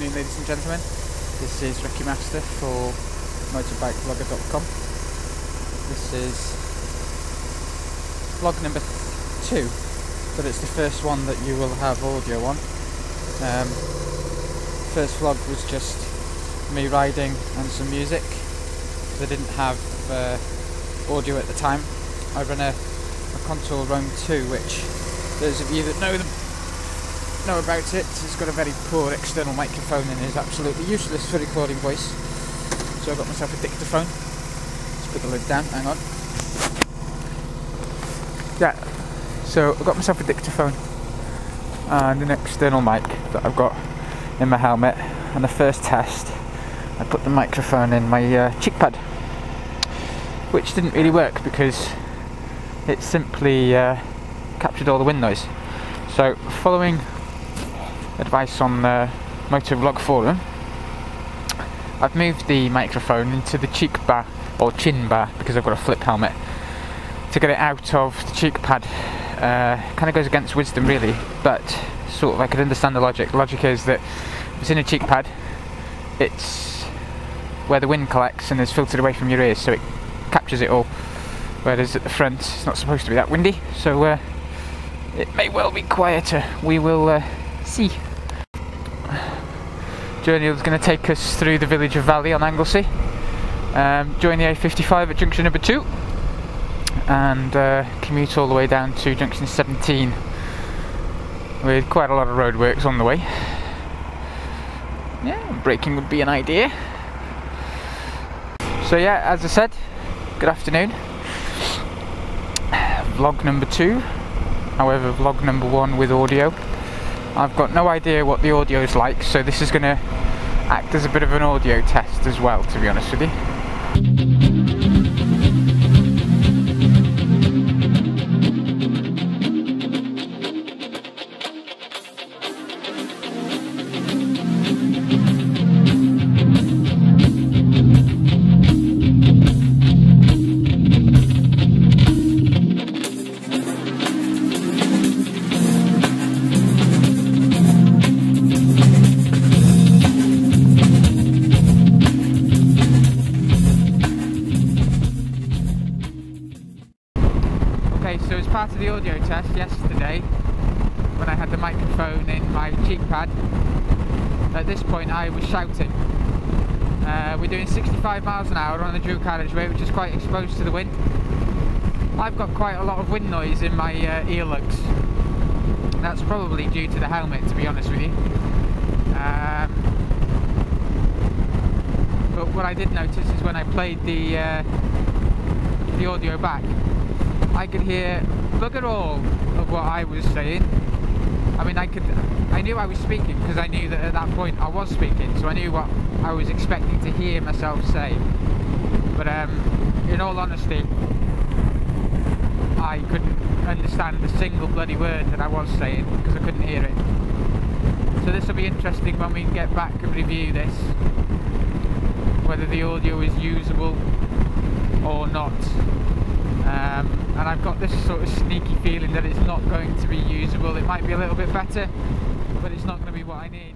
afternoon, ladies and gentlemen. This is Ricky Master for motorbikeblogger.com. This is vlog number 2, but it's the first one that you will have audio on. First vlog was just me riding and some music, because I didn't have audio at the time. I run a Contour Roam2, which those of you that know about it, it's got a very poor external microphone and is absolutely useless for recording voice. So I got myself a dictaphone. Let's put the lid down, hang on. Yeah, so I got myself a dictaphone and an external mic that I've got in my helmet, and the first test I put the microphone in my cheek pad, which didn't really work because it simply captured all the wind noise. So following advice on the Motovlog forum, I've moved the microphone into the cheek bar, or chin bar, because I've got a flip helmet, to get it out of the cheek pad. Kind of goes against wisdom really, but sort of I could understand the logic. The logic is that if it's in a cheek pad, it's where the wind collects and is filtered away from your ears, so it captures it all, whereas at the front it's not supposed to be that windy, so it may well be quieter. We will see. Journey is going to take us through the village of Valley on Anglesey, join the A55 at junction number 2, and commute all the way down to junction 17 with quite a lot of roadworks on the way. Yeah, braking would be an idea. So yeah, as I said, good afternoon. Vlog number 2, however vlog number 1 with audio. I've got no idea what the audio is like, so this is going to act as a bit of an audio test as well, to be honest with you. So as part of the audio test yesterday, when I had the microphone in my cheek pad, at this point I was shouting. We're doing 65 miles an hour on the dual carriageway, which is quite exposed to the wind. I've got quite a lot of wind noise in my earlugs. That's probably due to the helmet, to be honest with you. But what I did notice is when I played the audio back, I could hear bugger all of what I was saying. I mean, I knew I was speaking because I knew that at that point I was speaking, so I knew what I was expecting to hear myself say. But in all honesty, I couldn't understand a single bloody word that I was saying because I couldn't hear it. So this will be interesting when we get back and review this, whether the audio is usable or not. And I've got this sort of sneaky feeling that it's not going to be usable. It might be a little bit better, but it's not going to be what I need.